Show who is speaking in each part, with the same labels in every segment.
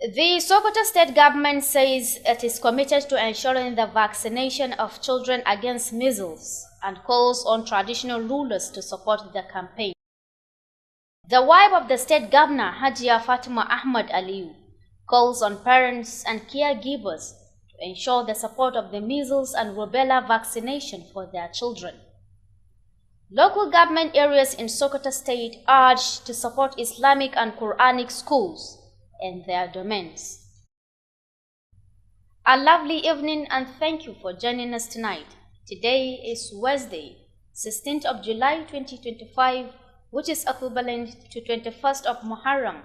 Speaker 1: The Sokoto state government says it is committed to ensuring the vaccination of children against measles and calls on traditional rulers to support the campaign. The wife of the state governor, Hajia Fatima Ahmad Aliyu, calls on parents and caregivers to ensure the support of the measles and rubella vaccination for their children. Local government areas in Sokoto state urge to support Islamic and Quranic schools and their domains. A lovely evening and thank you for joining us tonight. Today is Wednesday, 16th of July 2025, which is equivalent to 21st of Muharram,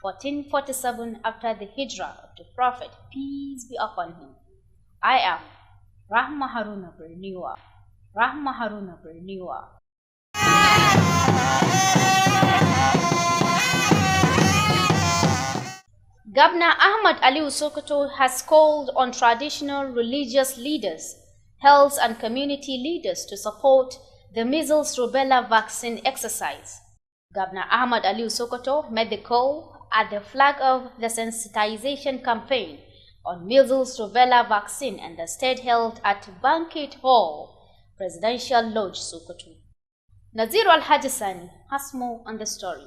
Speaker 1: 1447 after the Hijrah of the Prophet, peace be upon him. I am Rahma Haruna Berniwa. Rahma Haruna Berniwa. Governor Ahmad Aliyu Sokoto has called on traditional religious leaders, health and community leaders to support the measles rubella vaccine exercise. Governor Ahmad Aliyu Sokoto made the call at the flag of the sensitization campaign on measles rubella vaccine and the state held at Banquet Hall, Presidential Lodge, Sokoto. Nazir Al-Hajisani has more on the story.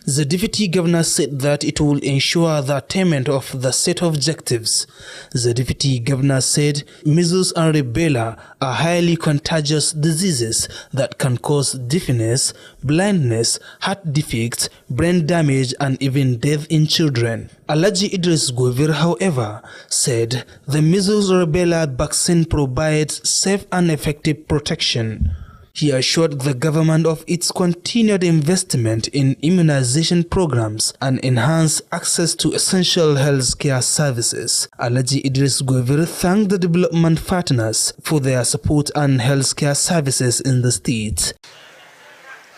Speaker 2: The Deputy Governor said that it will ensure the attainment of the set objectives. The Deputy Governor said measles and rubella are highly contagious diseases that can cause deafness, blindness, heart defects, brain damage and even death in children. Alhaji Idris Govir, however, said the measles rubella vaccine provides safe and effective protection. He assured the government of its continued investment in immunization programs and enhanced access to essential health care services. Alhaji Idris Govir thanked the development partners for their support and health care services in the state.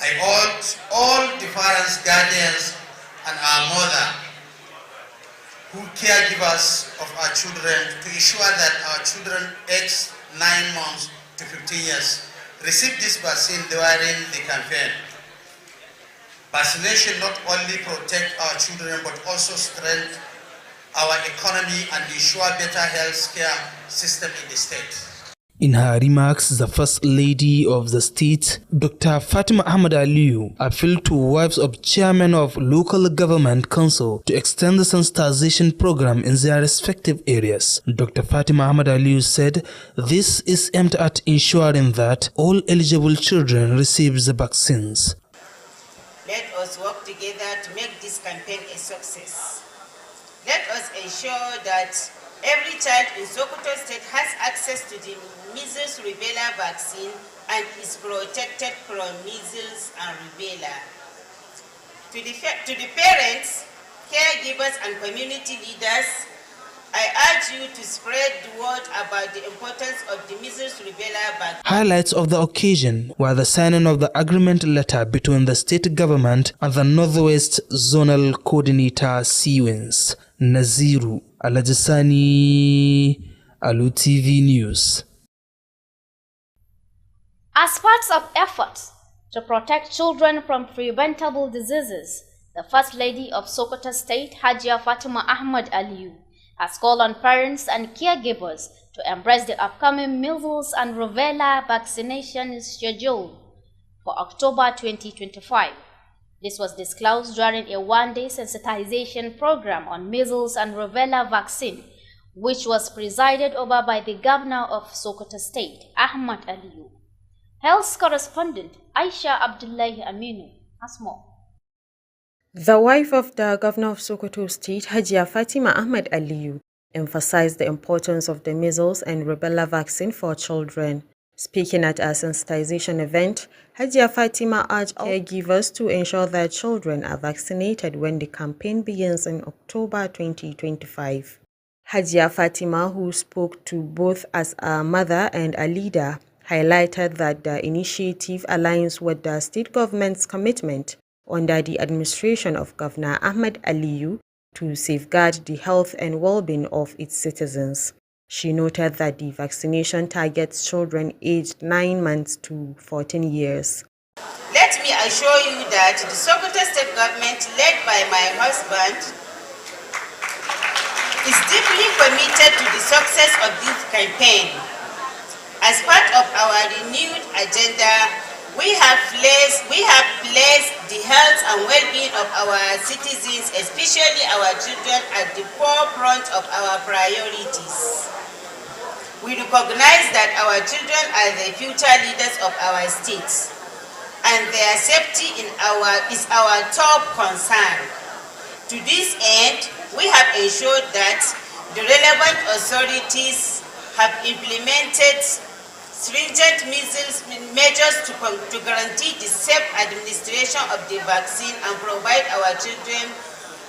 Speaker 3: I urge all the parents, guardians, and our mother who caregivers of our children to ensure that our children aged 9 months to 15 years receive this vaccine during the campaign. Vaccination not only protect our children but also strengthen our economy and ensure better health care system in the state.
Speaker 2: In her remarks, the First Lady of the state, Dr. Fatima Ahmad Aliyu, appealed to wives of chairmen of local government council to extend the sensitization program in their respective areas. Dr. Fatima Ahmad Aliyu said this is aimed at ensuring that all eligible children receive the vaccines.
Speaker 4: Let us work together to make this campaign a success. Let us ensure that every child in Sokoto State has access to the measles rubella vaccine and is protected from measles and rubella. To the parents, caregivers and community leaders, I urge you to spread the word about the importance of the measles rubella vaccine.
Speaker 2: Highlights of the occasion were the signing of the agreement letter between the state government and the Northwest Zonal Coordinator Siwins. Naziru Al-Hajisani, Alu TV News.
Speaker 1: As part of efforts to protect children from preventable diseases, the First Lady of Sokoto State, Hajia Fatima Ahmad Aliyu, has called on parents and caregivers to embrace the upcoming measles and rubella vaccination schedule for October 2025. This was disclosed during a one-day sensitization program on measles and rubella vaccine, which was presided over by the Governor of Sokoto State, Ahmad Aliyu. Health correspondent Aisha Abdullahi Aminu has more.
Speaker 5: The wife of the Governor of Sokoto State, Hajia Fatima Ahmad Aliyu, emphasized the importance of the measles and rubella vaccine for children. Speaking at a sensitization event, Hajia Fatima urged caregivers to ensure that children are vaccinated when the campaign begins in October 2025. Hajia Fatima, who spoke to both as a mother and a leader, highlighted that the initiative aligns with the state government's commitment under the administration of Governor Ahmad Aliyu to safeguard the health and well-being of its citizens. She noted that the vaccination targets children aged 9 months to 14 years.
Speaker 4: Let me assure you that the Sokoto State government, led by my husband, is deeply committed to the success of this campaign. As part of our renewed agenda, we have placed the health and well-being of our citizens, especially our children, at the forefront of our priorities. We recognize that our children are the future leaders of our states, and their safety is our top concern. To this end, we have ensured that the relevant authorities have implemented stringent measures to guarantee the safe administration of the vaccine and provide our children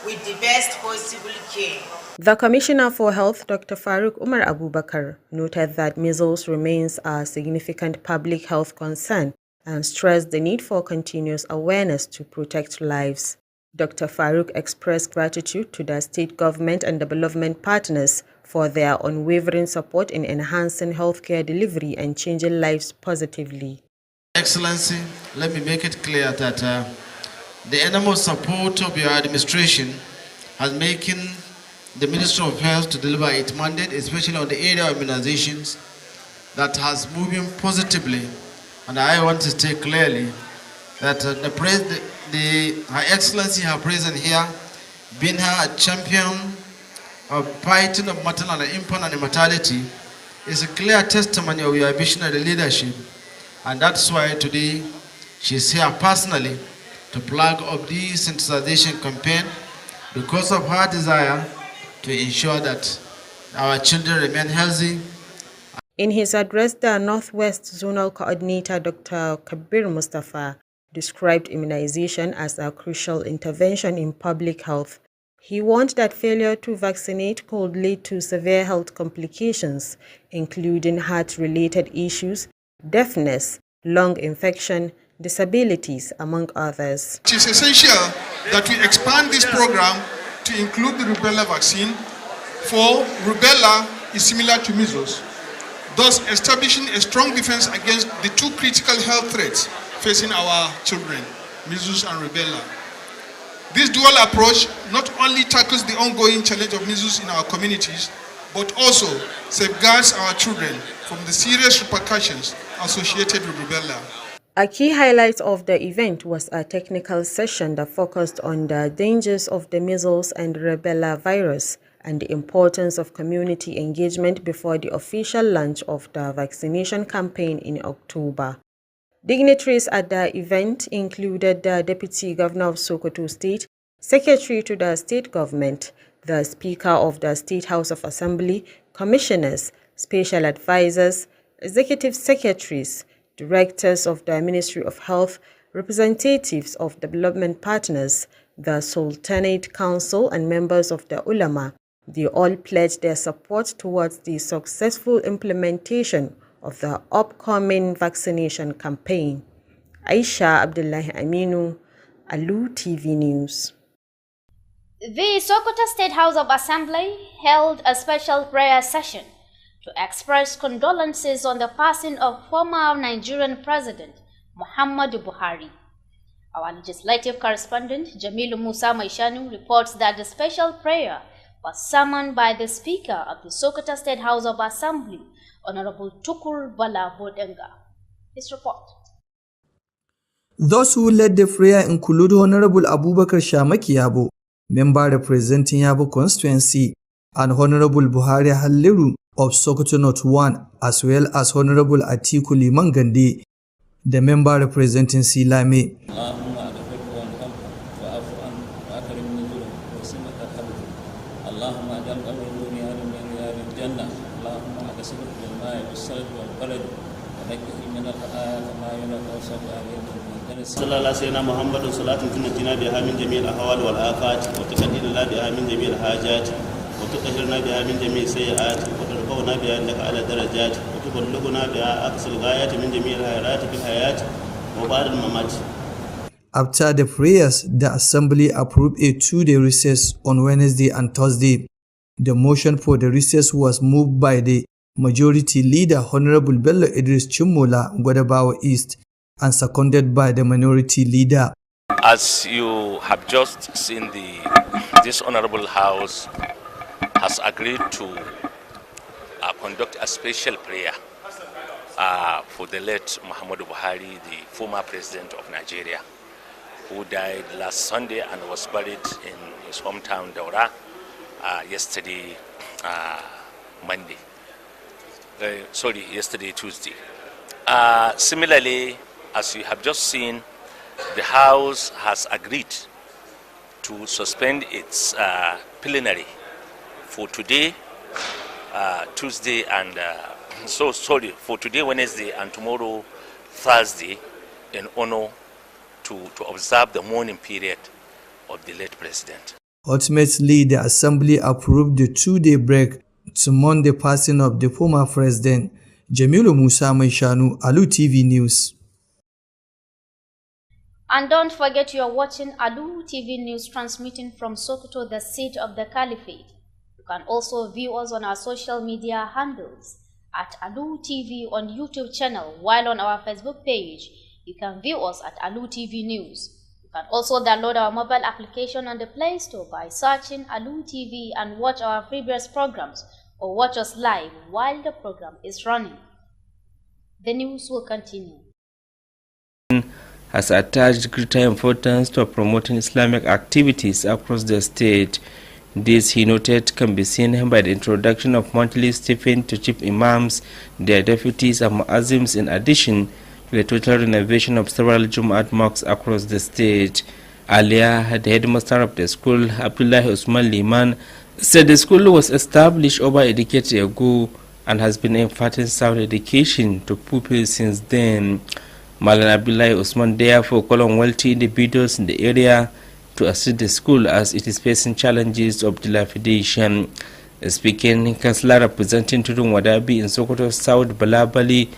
Speaker 4: with the best possible care.
Speaker 5: The Commissioner for Health, Dr. Faruk Umar Abubakar, noted that measles remains a significant public health concern and stressed the need for continuous awareness to protect lives. Dr. Faruk expressed gratitude to the state government and development partners for their unwavering support in enhancing healthcare delivery and changing lives positively.
Speaker 6: Excellency, let me make it clear that the enormous support of your administration has making the Ministry of Health to deliver its mandate, especially on the area of immunizations, that has moving positively. And I want to state clearly that Her Excellency, her present here, being her a champion of fighting of maternal and infant and mortality, is a clear testimony of your visionary leadership. And that's why today she's here personally to plug up the sensitization campaign because of her desire to ensure that our children remain healthy.
Speaker 5: In his address, the Northwest Zonal Coordinator, Dr. Kabir Mustafa, described immunization as a crucial intervention in public health. He warned that failure to vaccinate could lead to severe health complications, including heart-related issues, deafness, lung infection, disabilities, among others.
Speaker 7: It is essential that we expand this program to include the rubella vaccine, for rubella is similar to measles, thus establishing a strong defense against the two critical health threats facing our children, measles and rubella. This dual approach not only tackles the ongoing challenge of measles in our communities, but also safeguards our children from the serious repercussions associated with rubella.
Speaker 5: A key highlight of the event was a technical session that focused on the dangers of the measles and rubella virus and the importance of community engagement before the official launch of the vaccination campaign in October. Dignitaries at the event included the Deputy Governor of Sokoto State, Secretary to the State Government, the Speaker of the State House of Assembly, Commissioners, Special Advisors, Executive Secretaries, Directors of the Ministry of Health, representatives of development partners, the Sultanate Council and members of the Ulama. They all pledged their support towards the successful implementation of the upcoming vaccination campaign. Aisha Abdullahi Aminu, Alu TV News.
Speaker 1: The Sokoto State House of Assembly held a special prayer session to express condolences on the passing of former Nigerian President Muhammadu Buhari. Our legislative correspondent Jamilu Musa Maishanu reports that the special prayer was summoned by the Speaker of the Sokoto State House of Assembly, Honorable Tukur Bala Bodenga. His report.
Speaker 8: Those who led the prayer include Honorable Abubakar Shamaki Yabo, member representing Yabo constituency, and Honorable Buhari Halliru of Sokoto North 1, as well as Honorable Atiku Liman Gande, the member representing Silame.
Speaker 9: صلى الله سيدنا محمد صلاة تنجينا بها من جميع الأهوال والآفات وتقدر بها من جميع الحاجات وتطهرنا بها من جميع السيئات وترفعنا بها عندك على درجات وتبلغنا بها أقصى الغايات من جميع الخيرات في الحياة وبعد الممات.
Speaker 8: After the prayers, the Assembly approved a 2-day recess on Wednesday and Thursday. The motion for the recess was moved by the Majority Leader Honorable Bello Idris Chimola, Gwadabawa East, and seconded by the Minority Leader.
Speaker 10: As you have just seen, this Honorable House has agreed to conduct a special prayer for the late Muhammadu Buhari, the former president of Nigeria, who died last Sunday and was buried in his hometown Daura yesterday Tuesday. Similarly, as you have just seen, the House has agreed to suspend its plenary for today, Tuesday, and for today, Wednesday, and tomorrow, Thursday, in honor to observe the mourning period of the late president.
Speaker 8: Ultimately, the Assembly approved the 2-day break to mourn the passing of the former president. Jamilu Musa Maishanu, Alu TV News.
Speaker 1: And don't forget you are watching Alu TV News transmitting from Sokoto, the seat of the Caliphate. You can also view us on our social media handles at Alu TV on YouTube channel, while on our Facebook page, you can view us at Alu TV News. You can also download our mobile application on the Play Store by searching Alu TV and watch our previous programs or watch us live while the program is running. The news will continue.
Speaker 11: Has attached greater importance to promoting Islamic activities across the state. This, he noted, can be seen by the introduction of monthly stipend to chief imams, their deputies and muazzims, in addition to the total renovation of several Jumu'at mosques across the state. Earlier, the headmaster of the school, Abdullah Usman Liman, said the school was established over a decade ago and has been imparting sound education to pupils since then. Malan Abdullah Usman therefore called on wealthy individuals in the area to assist the school as it is facing challenges of dilapidation. Speaking, Councillor representing Tudun Wadabi in Sokoto South Balabali,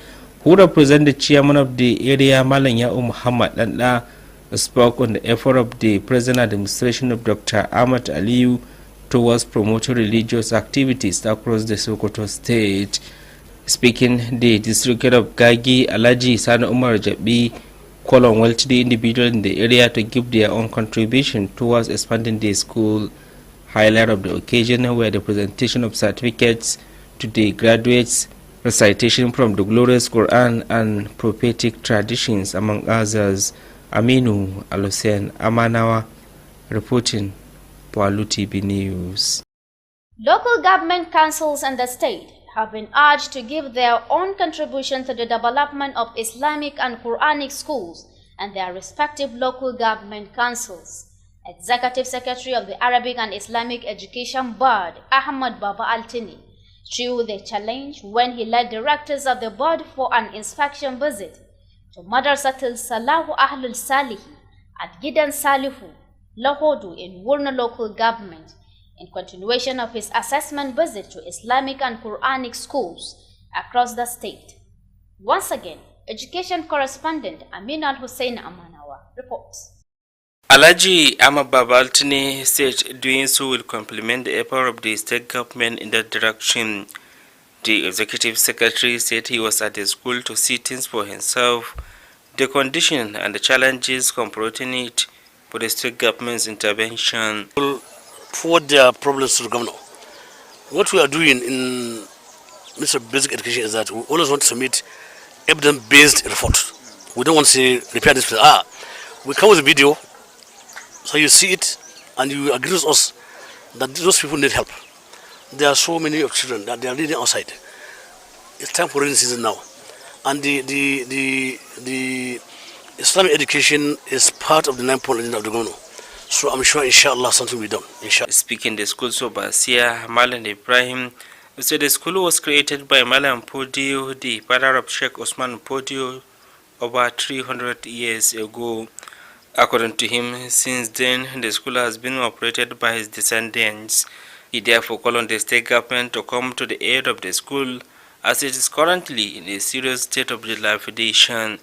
Speaker 11: who represent the chairman of the area, Malan Ya'u Muhammad Lalla, spoke on the effort of the present administration of Dr. Ahmad Aliyu towards promoting religious activities across the Sokoto state. Speaking, the district head of Gagi, Alaji Sana Umar Jabi, called on wealthy individuals in the area to give their own contribution towards expanding the school. Highlight of the occasion were the presentation of certificates to the graduates, recitation from the glorious Quran and prophetic traditions, among others. Aminu Alusen Amanawa reporting for Alu TV News.
Speaker 1: Local government councils and the state have been urged to give their own contribution to the development of Islamic and Quranic schools and their respective local government councils. Executive Secretary of the Arabic and Islamic Education Board, Ahmad Baba Altini, threw the challenge when he led directors of the board for an inspection visit to Madrasatul Salahu Ahlul Salihi at Gidan Salihu, Lahodu in Wurna local government, in continuation of his assessment visit to Islamic and Quranic schools across the state. Once again, education correspondent Amin Al-Hussein Amanawa reports.
Speaker 11: Alaji Ahmad Baba Altini said doing so will complement the effort of the state government in that direction. The executive secretary said he was at the school to see things for himself, the condition and the challenges confronting it for the state government's intervention.
Speaker 12: Forward their problems to the governor. What we are doing in Ministry of Basic Education is that we always want to submit evidence-based report. We don't want to say repair this place. We come with a video, so you see it and you agree with us that those people need help. There are so many of children that they are reading outside. It's time for rainy season now, and the Islamic education is part of the 9-point agenda of the governor. So I'm sure, inshallah, something will be done. Inshallah.
Speaker 11: Speaking the school of Basia, Malan Ibrahim said the school was created by Malan Podio, the father of Sheikh Osman Podio, over 300 years ago. According to him, since then, the school has been operated by his descendants. He therefore called on the state government to come to the aid of the school, as it is currently in a serious state of dilapidation.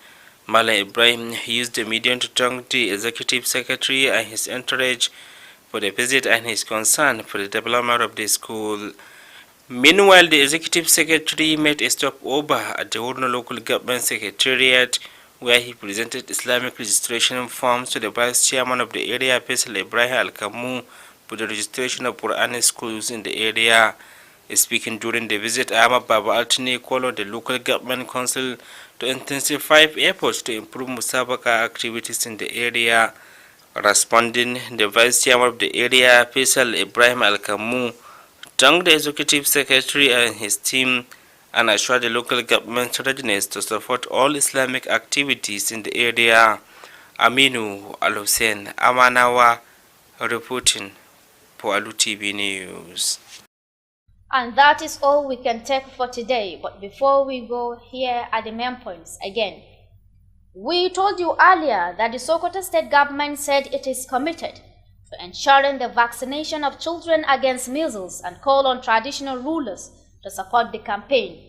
Speaker 11: Malan Ibrahim used the medium to thank the executive secretary and his entourage for the visit and his concern for the development of the school. Meanwhile, the executive secretary made a stopover at the Wurno local government secretariat, where he presented Islamic registration forms to the vice chairman of the area, Faisal Ibrahim Al-Kamu, with the registration of Quranic schools in the area. Speaking during the visit, Ahmad Baba Altine called on the local government council to intensify efforts to improve Musabaka activities in the area. Responding, the Vice Chairman of the area, Faisal Ibrahim Al-Kamu, thanked the Executive Secretary and his team and assured the local government's readiness to support all Islamic activities in the area. Aminu Al-Hussein Amanawa reporting for Alu TV News.
Speaker 1: And that is all we can take for today. But before we go, here are the main points again. We told you earlier that the Sokoto state government said it is committed to ensuring the vaccination of children against measles and call on traditional rulers to support the campaign.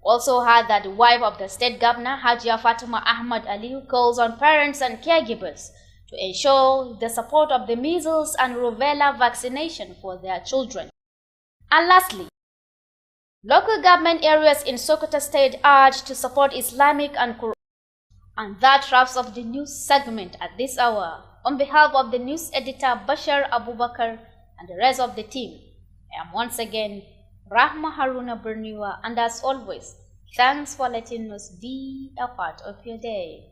Speaker 1: Also heard that the wife of the state governor, Hajia Fatima Ahmad Aliyu, calls on parents and caregivers to ensure the support of the measles and rubella vaccination for their children. And lastly, local government areas in Sokoto state urged to support Islamic and Quran. And that wraps up the news segment at this hour. On behalf of the news editor Bashar Abubakar and the rest of the team, I am once again Rahma Haruna Berniwa, and as always, thanks for letting us be a part of your day.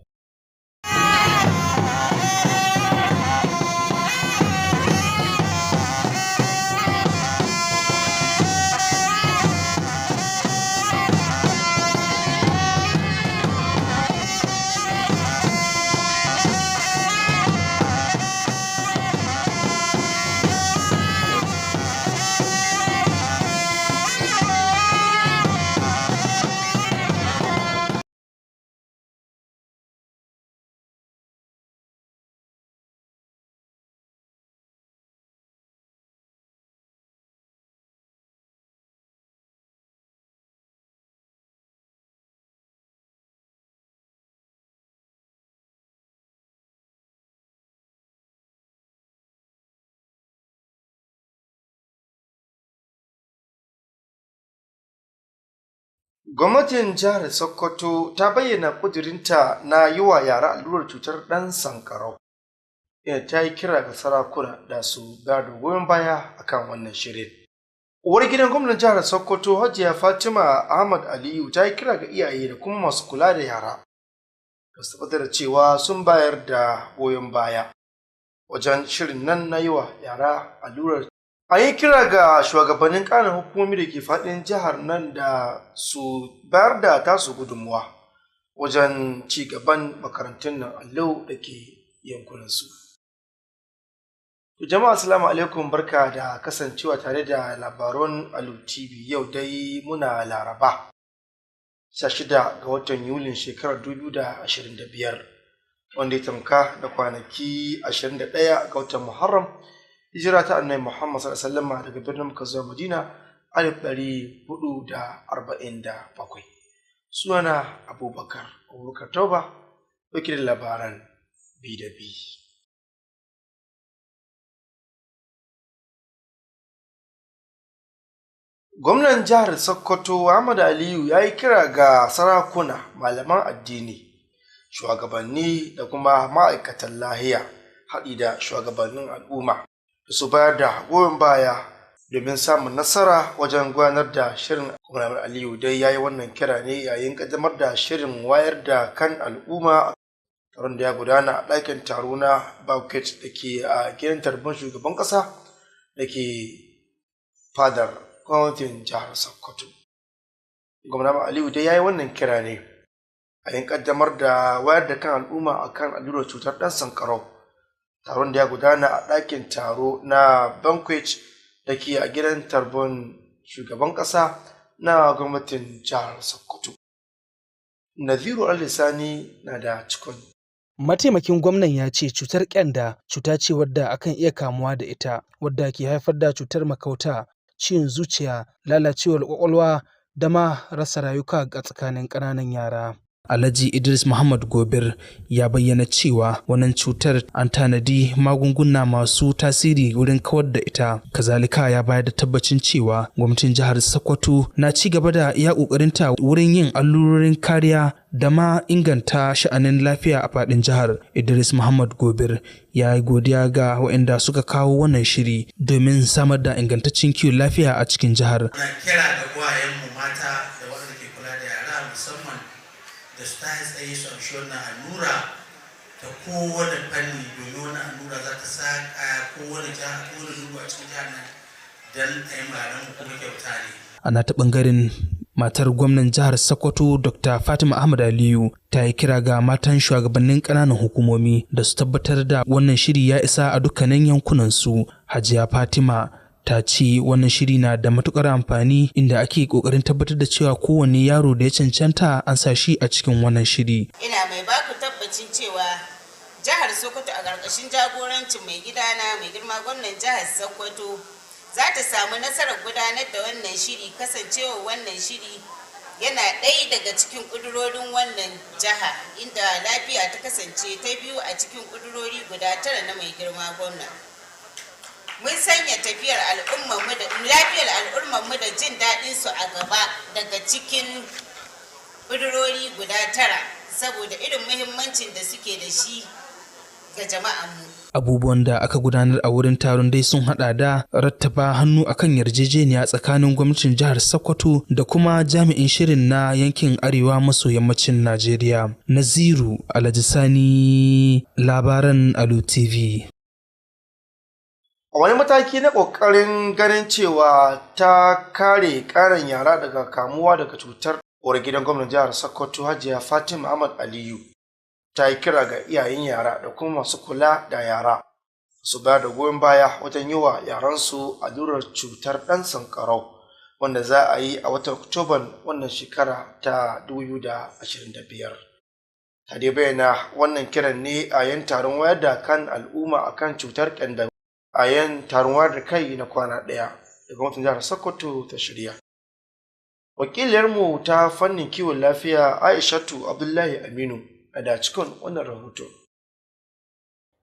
Speaker 13: Gwamnatin jihar Sokoto ta bayyana ƙudurinta na yi wa yara allurar cutar ɗan sankarau. Ta yi kira ga sarakuna da su ba da goyon baya akan wannan shirin. Uwar gidan gwamnan jihar Sokoto Hajiya Fatima Ahmad Aliyu ta yi kira ga iyaye da kuma masu kula da yara da su tabbatar da cewa sun bayar da goyon baya wajen shirin nan na yi wa yara allurar. An yi kira ga shugabannin ƙananan hukumomi da ke faɗin jihar nan da su bayar da tasu gudunmuwa wajen ci gaban makarantun nan allo da ke yankunansu. Jama'a assalamu alaikum, barka da kasancewa tare da labaran Alu TV. Yau dai muna Laraba 16 ga watan Yulin shekarar 2025 wanda ya tamka da kwanaki 21 ga watan Muharram hijira ta annabi Muhammad sallallahu alaihi wasallam daga birnin Makka zuwa Madina 1447. Sunana Abubakar Tauba, wakilin labaran B2B. Gwamnan jihar Sokoto Ahmad Aliyu ya yi kira ga sarakuna, malaman addini, shugabanni da kuma ma'aikatan lahiya haɗi da shugabannin al'umma da su bayar da goyon baya domin samun nasara wajen gudanar da shirin. Gwamnan Aliyu dai ya yi wannan kira ne yayin ƙaddamar da shirin wayar da kan al'umma taron da ya gudana a ɗakin taro na Bauket da ke a gidan tarbin shugaban ƙasa da ke fadar gwamnatin jihar Sokoto. Gwamnan Aliyu dai ya yi wannan kira ne a yin kaddamar da wayar da kan al'umma akan allurar cutar ɗan sankarau, taron da ya gudana a ɗakin taro na banquet da ke a gidan tarbon shugaban ƙasa na gwamnatin jihar Sokoto. Naziru Al-Lisani na da cikon.
Speaker 2: Mataimakin gwamnan ya ce cutar ƙyanda cuta ce wadda akan iya kamuwa da ita, wadda ke haifar da cutar makauta, ciwon zuciya, lalacewar ƙwaƙwalwa da ma rasa rayuka a tsakanin ƙananan yara. Alhaji Idris Muhammad Gobir ya bayyana cewa wannan cutar an tanadi magunguna masu tasiri wurin kawar da ita. Kazalika ya bayar da tabbacin cewa gwamnatin jihar Sokoto na ci gaba da iya ƙoƙarinta wurin yin allurorin kariya da ma inganta sha'anin lafiya a faɗin jihar. Idris Muhammad Gobir ya yi godiya ga waɗanda suka kawo wannan shiri domin samar da ingantaccen kiwon lafiya a cikin jihar.
Speaker 3: Na kira ga uwayenmu mata da waɗanda ke kula da yara musamman da su ta tsaye su amshi wannan allura ta kowane fanni, domin wannan allura za ta sa kowane jiha, kowane lungu a cikin jihar nan don a yi malaman kuma kyauta ne.
Speaker 2: Ana ta ɓangaren matar gwamnan jihar Sokoto Dr. Fatima Ahmad Aliyu ta yi kira ga matan shugabannin ƙananan hukumomi da su tabbatar da wannan shiri ya isa a dukkanin yankunansu. Hajiya Fatima ta ce wannan shiri na da matukar amfani, inda ake kokarin tabbatar da cewa kowane yaro da ya cancanta an sa shi a cikin wannan shiri.
Speaker 4: Ina mai baku tabbacin cewa jihar Sokoto a ƙarƙashin jagorancin mai gidana mai girma gwamnan jihar Sokoto za ta samu nasarar gudanar da wannan shiri, kasancewa wannan shiri yana ɗaya daga cikin ƙudurorin wannan jiha, inda lafiya ta kasance ta biyu a cikin ƙudurori guda 9 na mai girma gwamna. Mun sanya tafiyar lafiyar al'ummarmu da jin daɗinsu a gaba daga cikin ƙudurori guda 9 saboda irin muhimmancin da suke da shi ga jama'anmu.
Speaker 2: Abubuwan da aka gudanar a wurin taron dai sun hada da rattaba hannu akan yarjejeniya tsakanin gwamnatin jihar Sokoto da kuma jami'in shirin na yankin arewa maso yammacin Najeriya. Naziru Alhaji Sani, labaran Alu TV.
Speaker 13: A wani mataki na ƙoƙarin ganin cewa ta kare ƙarin yara daga kamuwa daga cutar, uwar gidan gwamnan jihar Sokoto Hajiya Fatima Ahmad Aliyu ta yi kira ga iyayen yara da kuma masu kula da yara su bayar da goyon baya wajen yi wa yaransu allurar cutar ɗan sankarau, wanda za a yi a watan Oktoban wannan shekara ta 2025. Ta dai bayyana wannan kiran ne a yan taron wayar da kan al'umma akan cutar ƙyanda, a yan taron wayar da kai na kwana ɗaya da gwamnatin jihar Sokoto ta shirya. Wakiliyarmu ta fannin kiwon lafiya Aishatu Abdullahi Aminu da cikin wannan rahoto.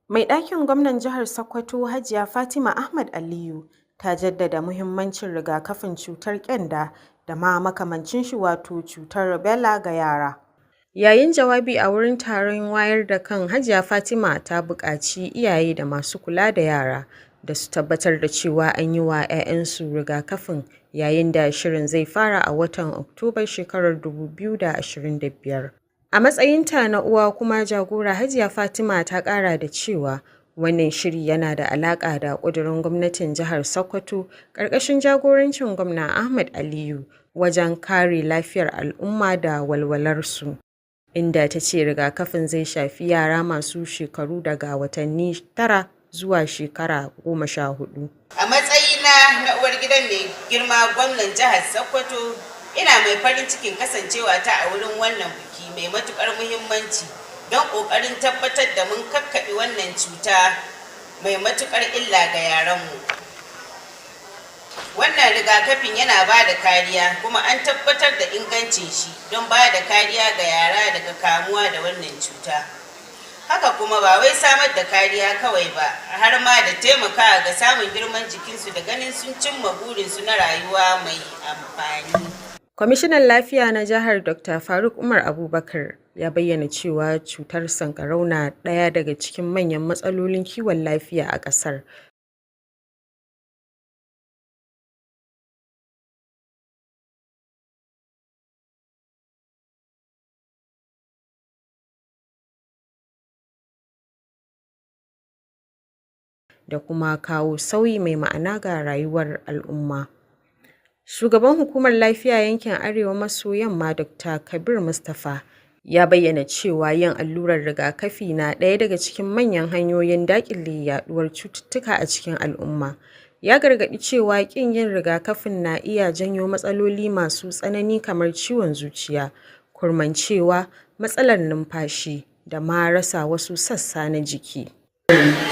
Speaker 5: Mai ɗakin gwamnan jihar Sokoto Hajiya Fatima Ahmad Aliyu ta jaddada muhimmancin rigakafin cutar ƙyanda da ma makamancin shi, wato cutar rubella ga yara. Yayin jawabi a wurin taron wayar da kan, Hajiya Fatima ta buƙaci iyaye da masu kula da yara da su tabbatar da cewa an yi wa 'ya'yansu rigakafin, yayin da shirin zai fara a watan Oktobar shekarar 2025. A matsayinta na uwa kuma jagora, Hajiya Fatima ta ƙara da cewa wannan shiri yana da alaƙa da ƙudurin gwamnatin jihar Sokoto ƙarƙashin jagorancin gwamna Ahmad Aliyu wajen kare lafiyar al'umma da walwalarsu, inda ta ce rigakafin zai shafi yara masu shekaru daga watanni 9 zuwa shekara 14.
Speaker 4: A matsayina na uwar gidan mai girma gwamnan jihar Sokoto, ina mai farin cikin kasancewa ta a wurin wannan biki mai matukar muhimmanci don ƙoƙarin tabbatar da mun kakkaɓe wannan cuta mai matukar illa ga yaranmu. Wannan rigakafin yana ba da kariya, kuma an tabbatar da ingancin shi don ba da kariya ga yara daga kamuwa da wannan cuta. Haka kuma ba wai samar da kariya kawai ba, har ma da taimakawa ga samun girman jikinsu da ganin sun cimma burinsu na rayuwa mai amfani.
Speaker 5: Kwamishinan Lafiya na jihar Dr. Faruk Umar Abubakar ya bayyana cewa cutar sankarau na ɗaya daga cikin manyan matsalolin kiwon lafiya a ƙasar. Da kuma kawo sauyi mai ma'ana ga rayuwar al'umma. Shugaban Hukumar Lafiya yankin Arewa maso Yamma Dr. Kabir Mustapha ya bayyana cewa yin allurar rigakafi na ɗaya daga cikin manyan hanyoyin daƙile yaɗuwar cututtuka a cikin al'umma. Ya gargaɗi cewa ƙin yin rigakafin na iya janyo matsaloli masu tsanani kamar ciwon zuciya, kurmancewa, matsalar numfashi da ma rasa wasu sassa na jiki.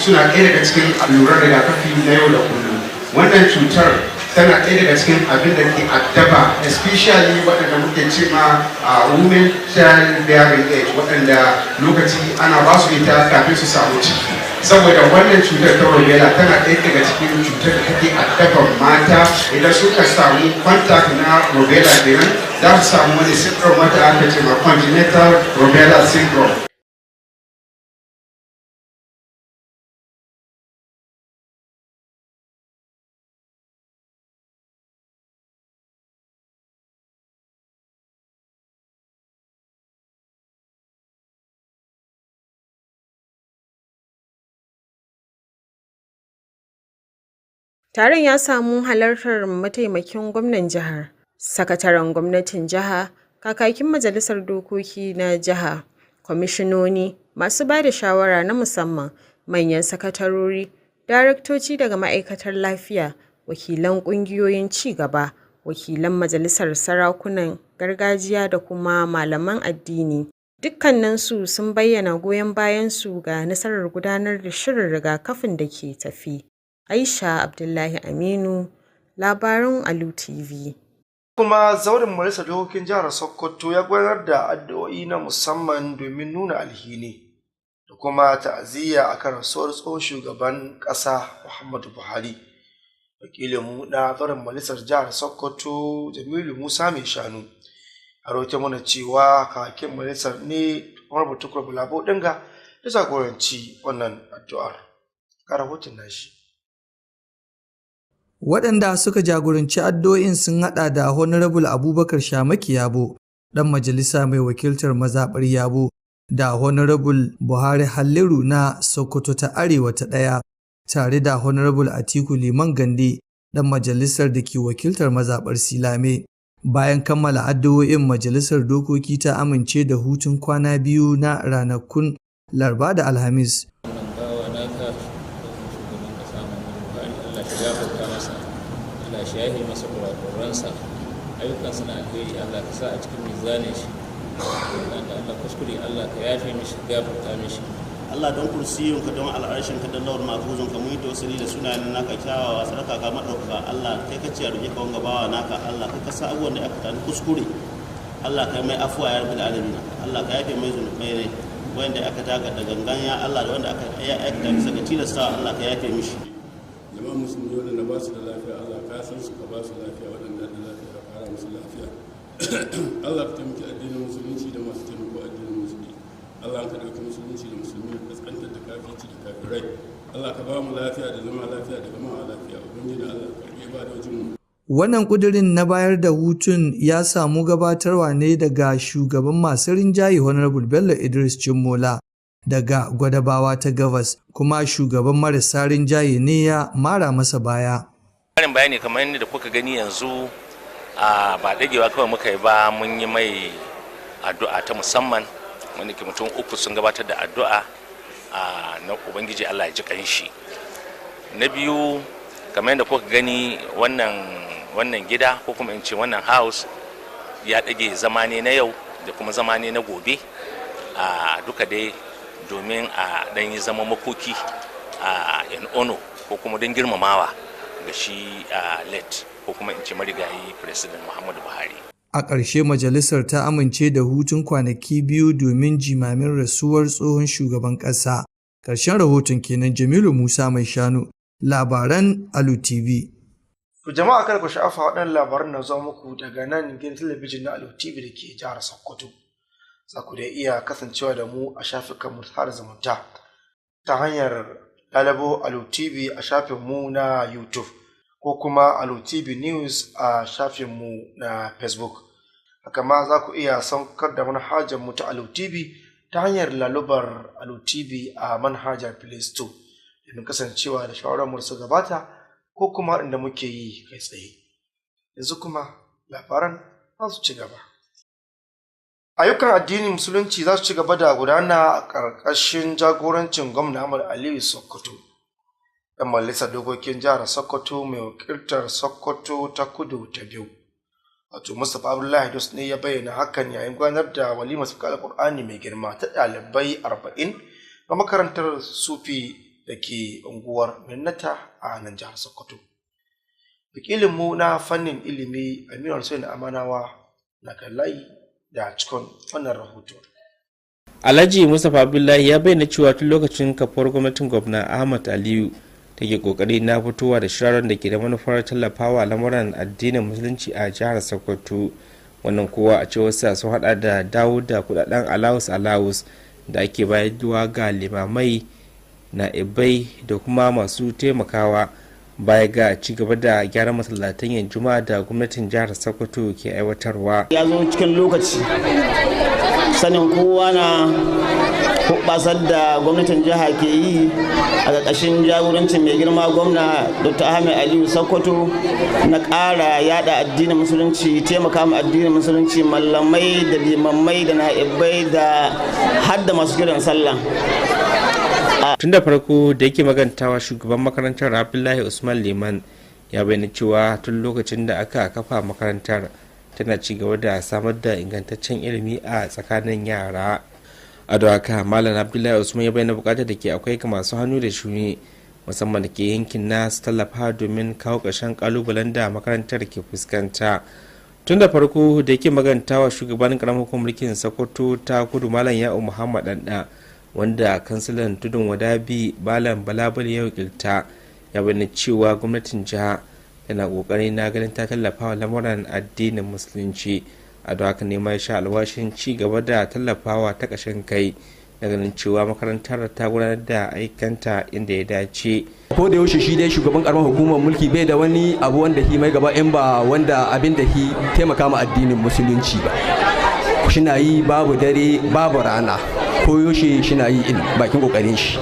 Speaker 14: Suna ɗaya daga cikin allurar rigakafi na yau da kullum. Wannan cutar tana ɗaya daga cikin abin da ke addaba, especially waɗanda muke ce ma women child bearing age, waɗanda lokaci ana ba su ita kafin su samu ciki. saboda wannan cutar ta rubella tana ɗaya daga cikin cutar da take addaban mata idan suka samu contact na rubella kenan za su samu wani syndrome wanda aka ce ma congenital rubella syndrome.
Speaker 5: Taron ya samu halartar mataimakin gwamnan jihar, sakataren gwamnatin jiha, kakakin majalisar dokoki na jiha, kwamishinoni, masu ba da shawara na musamman, manyan sakatarori, daraktoci daga ma'aikatar lafiya, wakilan ƙungiyoyin ci gaba, wakilan majalisar sarakunan gargajiya da kuma malaman addini. Dukkaninsu sun bayyana goyon bayansu ga nasarar gudanar da shirin rigakafin da ke tafi. Aisha Abdullahi Aminu, labaran Alu Tv.
Speaker 13: Kuma zauren majalisar dokokin jihar Sokoto ya gudanar da addu'o'i na musamman domin nuna alhini da kuma ta'aziyya akan rasuwar tsohon shugaban ƙasa Muhammadu Buhari. Wakilinmu na zauren majalisar jihar Sokoto Jamilu Musa mai shanu a rahoton mana cewa kakin majalisar ne Umar Tukur Bulabo Dinga da jagoranci wannan addu'ar. Ga rahoton nashi.
Speaker 8: Waɗanda suka jagoranci addu'o'in sun haɗa da Honorable Abubakar Shamaki Yabo, ɗan majalisa mai wakiltar mazaɓar Yabo, da Honorable Buhari Halliru na Sokoto ta Arewa ta ɗaya, tare da Honorable Atiku Liman Gande, ɗan majalisar da ke wakiltar mazaɓar Silame. Bayan kammala addu'o'in, majalisar dokoki ta amince da hutun kwana biyu na ranakun Laraba da Alhamis.
Speaker 15: Shahi masa kurakuransa, ayyukansa na alheri Allah ka sa a cikin mizanin shi, Allah kuskure Allah ka yafe mishi, gafarta mishi.
Speaker 9: Allah don kursiyinka, don al'arshinka, don lawar mafuzunka, mun yi tawassuli da sunayen naka kyawawa, sadaka ka maɗaukaka. Allah kai ka ce a roƙe ka wanga bawa naka, Allah kai ka sa abubuwan da aka tani kuskure, Allah kai mai afuwa ya rabbil alamin, Allah ka yafe mai zunubai ne wanda aka taka da gangan ya Allah, da wanda aka aikata bisa ga tilasta Allah ka yafe mishi.
Speaker 16: Jama'a musulmi waɗanda ba su da lafiya Allah ka san su ka ba su lafiya, waɗanda da lafiya ka ƙara musu lafiya. Allah ka taimaki addinin musulunci da masu taimako addinin musulmi. Allah ka ɗauki musulunci da musulmi da kaskantar da kafirci da kafirai. Allah ka ba mu lafiya da zama lafiya da gama lafiya. Ubangiji Allah ka karɓi ibadojin mu.
Speaker 8: Wannan ƙudurin na bayar da hutun ya samu gabatarwa ne daga shugaban masu rinjaye Honorable Bello Idris Cimmola daga Gwadabawa ta Gabas, kuma shugaban marasa rinjaye ne ya mara masa baya.
Speaker 10: Karin bayani kamar yadda kuka gani yanzu, ba dagewa kawai muka yi ba, mun yi mai addu'a ta musamman, wanda ke mutum uku sun gabatar da addu'a na Ubangiji Allah ya ji kanshi. Na biyu, kamar yadda kuka gani, wannan gida ko kuma in ce wannan house ya ɗage zamane na yau da kuma zamane na gobe, duka dai domin a ɗan yi zama makoki in ono ko kuma don girmamawa ga shi late ko kuma in ce marigayi President Muhammadu Buhari.
Speaker 8: A ƙarshe, majalisar ta amince da hutun kwanaki biyu domin jimamin rasuwar tsohon shugaban ƙasa. Ƙarshen rahoton kenan. Jamilu Musa mai shanu, labaran Alu TV.
Speaker 13: Jama'a kada ku sha'afa waɗannan labaran na zuwa muku daga nan gidan talabijin na Alu TV da ke jihar Sokoto. Za ku da iya kasancewa da mu a shafukanmu har zumunta ta hanyar lalabo Alu TV a shafinmu na YouTube ko kuma Alu TV News a shafinmu na Facebook. Haka ma za ku iya saukar da manhajarmu ta Alu TV ta hanyar lalubar Alu TV a manhajar Play Store domin kasancewa da shawararmu su gabata ko kuma inda muke yi kai tsaye. Yanzu kuma labaran za su ci gaba. Ayyukan addinin musulunci za su ci gaba da gudana a ƙarƙashin jagorancin gwamna Ahmad Aliyu Sokoto. Ɗan majalisar dokokin jihar Sokoto mai wakiltar Sokoto ta Kudu ta biyu, wato Mustapha Abdullahi Dos ne ya bayyana hakan yayin gudanar da walimar sauka Alƙur'ani mai girma ta ɗalibai 40 a makarantar Sufi da ke unguwar Minnata a nan jihar Sokoto. Wakilinmu na fannin ilimi Aminu Hussein Amanawa na kan layi da cikin wannan rahoto.
Speaker 11: Alhaji Mustapha Abdullahi ya bayyana cewa tun lokacin kafar gwamnatin gwamna Ahmad Aliyu take kokari na fitowa da shirarar da ke da manufar tallafawa lamuran addinin musulunci a jihar Sokoto. Wannan kowa a cewar sa sun hada da dawo da kudaden alawus da ake bayarwa ga limamai, na'ibai da kuma masu taimakawa, baya ga ci gaba da gyaran masallatan yin juma'a da gwamnatin jihar Sokoto ke aiwatarwa.
Speaker 17: Ya zo cikin lokaci sanin kowa na basar da gwamnatin jiha ke yi a ƙarƙashin jagorancin mai girma gwamna Dr. Ahmed Aliyu Sokoto na ƙara yada addinin musulunci, taimaka ma addinin musulunci, mallamai da limammai da na'ibai da hadda masu kiran sallah.
Speaker 11: Tun da farko da yake magantawa shugaban makarantar Abdullahi Usman Liman ya bayyana cewa tun lokacin da aka kafa makarantar tana ci gaba da samar da ingantaccen ilimi a tsakanin yara. A da haka Malam Abdullahi Usman ya bayyana bukatar da ke akwai ga masu hannu da shuni musamman da ke yankin na su tallafa domin kawo ƙarshen kalubalen da makarantar ke fuskanta. Tun da farko da yake magantawa shugaban karamar hukumar mulkin Sokoto ta Kudu Malam Ya'u Muhammad Danda, wanda kansilan tudun wadabi Malam Balabal ya wakilta, ya bayyana cewa gwamnatin jiha yana kokari na ganin ta tallafa wa lamuran addinin musulunci. A da haka ne mai sha alwashin ci gaba da tallafawa ta ƙashin kai da ganin cewa makarantar ta gudanar da aikanta inda ya dace.
Speaker 18: Ko da yaushe shi dai shugaban karamar hukumar mulki bai da wani abu wanda hi mai gaba in ba wanda abin da hi taimaka ma addinin musulunci ba. Shina yi babu dare babu rana, ko yaushe shina yi bakin kokarin shi.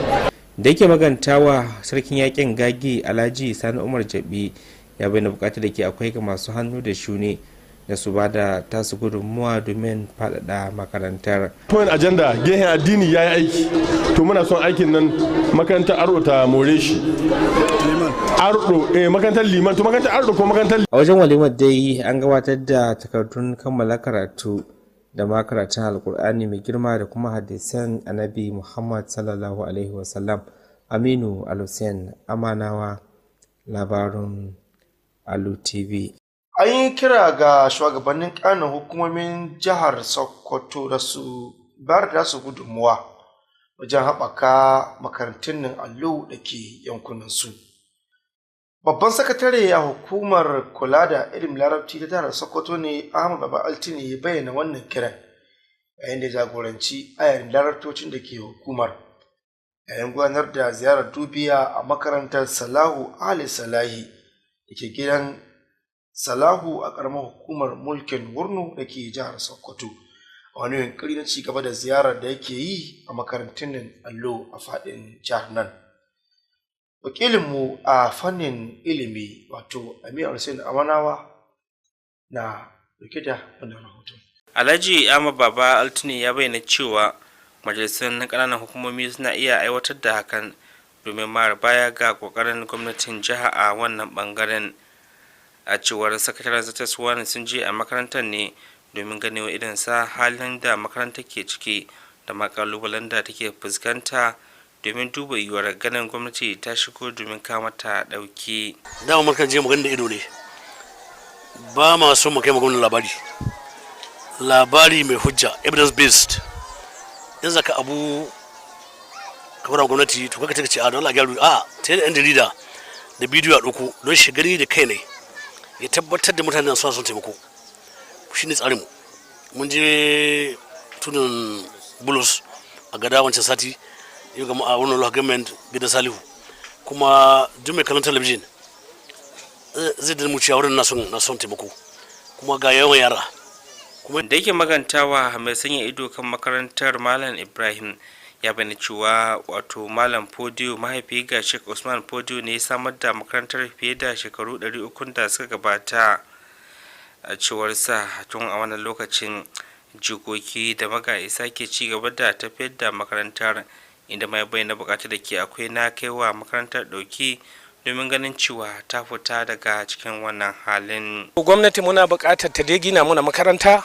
Speaker 11: Da yake magantawa sarkin yakin gagi Alhaji Sani Umar Jabi ya bayyana bukatar da ke akwai ga masu hannu da shuni da su ba da tasu gudunmuwa domin faɗaɗa makarantar.
Speaker 19: Point agenda gehen addini ya yi aiki, to muna son aikin nan makarantar Ardo ta more shi. Makarantar Liman, to makarantar Ardo ko makarantar.
Speaker 11: A wajen walimar dai an gabatar da takardun kammala karatu da ma karatun Alkur'ani mai girma da kuma hadisan Annabi Muhammad sallallahu alaihi wasallam. Aminu Alusen, Amanawa, labarin Alu TV.
Speaker 13: An yi kira ga shugabannin ƙananan hukumomin jihar Sokoto da su bayar da su gudunmuwa wajen haɓaka makarantun nan allo da ke yankunansu. Babban sakatare a hukumar kula da ilimin larabci ta jihar Sokoto ne Ahmad Baba Altine ya bayyana wannan kiran yayin da jagoranci ayarin larabtocin da ke hukumar yayin gudanar da ziyarar dubiya a makarantar Salahu Ali Salahi da ke gidan Salahu a ƙaramar hukumar mulkin Wurnu da ke jihar Sokoto, a wani yunkuri na cigaba da ziyarar da yake yi a makarantun allo a faɗin jihar nan. Wakilinmu a fannin ilimi wato Aminu Hussein Amanawa na dauke da wannan rahoton.
Speaker 11: Alhaji Ahmad Baba Altine ya bayyana cewa majalisun ƙananan hukumomi suna iya aiwatar da hakan domin mara baya ga ƙoƙarin gwamnatin jiha a wannan ɓangaren. A cewar sakataren zartaswa sun je a makarantar ne domin ganewa irin sa halin da makarantar ke ciki da ma kalubalen da take fuskanta domin duba yiwuwar ganin gwamnati ta shigo domin kama ta dauki.
Speaker 12: Dama mukan je magana da ido ne, ba ma so mu kai magana labari mai hujja, evidence based. In zaka abu kamar gwamnati to kaka take ce a don Allah gyaru a ta da yan jarida da bidiyo a dauko don shigari da kai ne ya tabbatar da mutanen suna son taimako. Shi ne tsarinmu. Mun je tunan bulus a gada wancan sati yau ga a wannan local government gidan Salihu, kuma duk mai kallon talabijin zai da mu cewa wurin na son taimako, kuma ga yawan yara.
Speaker 11: Kuma da yake magantawa mai sanya ido kan makarantar Malam Ibrahim ya bani cewa wato Malam Podio mahaifi ga Sheikh Usman Podio ne ya samar da makarantar fiye da shekaru 300 da suka gabata. A cewar sa tun a wannan lokacin jikoki da magaisa ke ci gaba da tafiyar da makarantar, inda mai bayyana bukatar da ke akwai na kaiwa makarantar dauki domin ganin cewa ta fita daga cikin wannan halin.
Speaker 20: Gwamnati muna bukatar ta dai gina muna makaranta,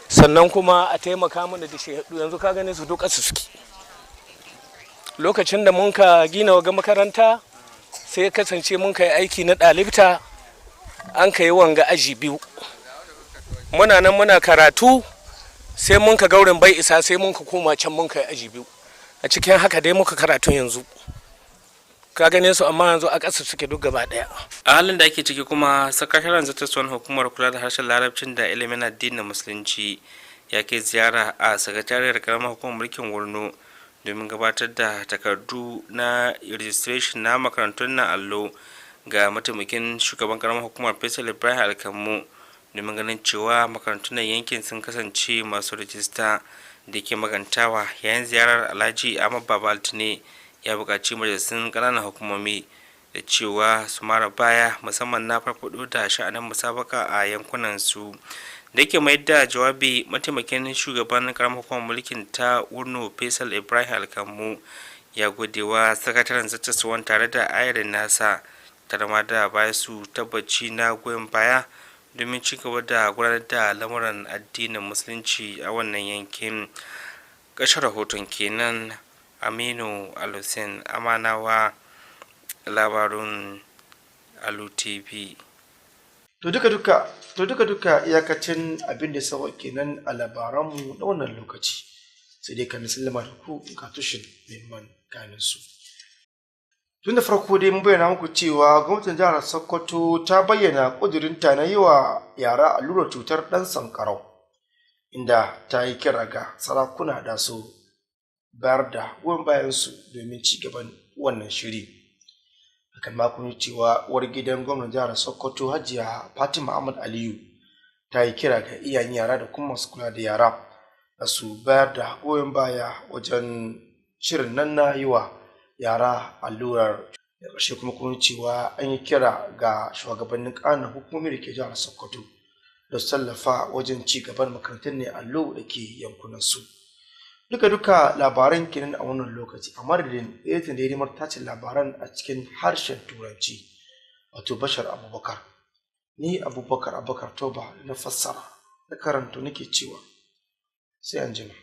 Speaker 20: sannan kuma a taimaka mana da shehudu. Yanzu ka gane su duka su suke. Lokacin da mun ka gina waga makaranta sai kasance mun kai aiki na ɗalibta, an kai wanga aji biyu. Muna nan muna karatu sai mun ka gaurin bai isa sai mun ka koma can mun kai aji biyu a cikin haka dai muka karatu yanzu ka gane su amma yanzu a ƙasa suke duk gaba ɗaya.
Speaker 11: A halin da ake ciki kuma sakataren zartaswan hukumar kula da harshen larabcin da ilimin addinin musulunci ya kai ziyara a sakatariyar karamar hukumar mulkin Wurno domin gabatar da takardu na registration na makarantun na allo ga mataimakin shugaban karamar hukumar Faisal Ibrahim Alkammu domin ganin cewa makarantun yankin sun kasance masu rajista da ke magantawa. Yayin ziyarar Alhaji Ahmad Baba Altine ya buƙaci majalisun ƙananan hukumomi da cewa su mara baya musamman na farfaɗo da sha'anin musabaka a yankunan su. Da yake mai da jawabi mataimakin shugaban karamar hukumar mulkin ta Wurno Faisal Ibrahim Alkammu ya godewa sakataren zattaswan tare da ayarin nasa tare ma da baya su tabbaci na goyon baya domin ci gaba da gudanar da lamuran addinin musulunci a wannan yankin. Ƙarshen rahoton kenan. Aminu Alusin Amanawa, labarun Alu Tv.
Speaker 13: To duka iyakacin abin da sawa kenan a labaranmu na wannan lokaci. Sai dai kan sallama da ku ga tushen neman ganin su. Tun da farko dai mun bayyana muku cewa gwamnatin jihar Sokoto ta bayyana ƙudurinta na yi wa yara allurar cutar ɗan sankarau, inda ta yi kira ga sarakuna da su bayar da goyon bayansu domin ci gaban wannan shiri. Hakan ma kun cewa uwar gidan gwamnan jihar Sokoto Hajiya Fatima Ahmad Aliyu ta yi kira ga iyayen yara da kuma masu kula da yara da su bayar da goyon baya wajen shirin nan na yi wa yara allurar. Da ƙarshe kuma kun cewa an yi kira ga shugabannin ƙananan hukumomi da ke jihar Sokoto da su tallafa wajen ci gaban makarantun ne allo da ke yankunan su. Duka labaran kenan a wannan lokaci a madadin editan da ya nemar tacin labaran a cikin harshen turanci wato Bashar Abubakar, ni Abubakar Toba na fassara na karanto nake cewa sai an jima.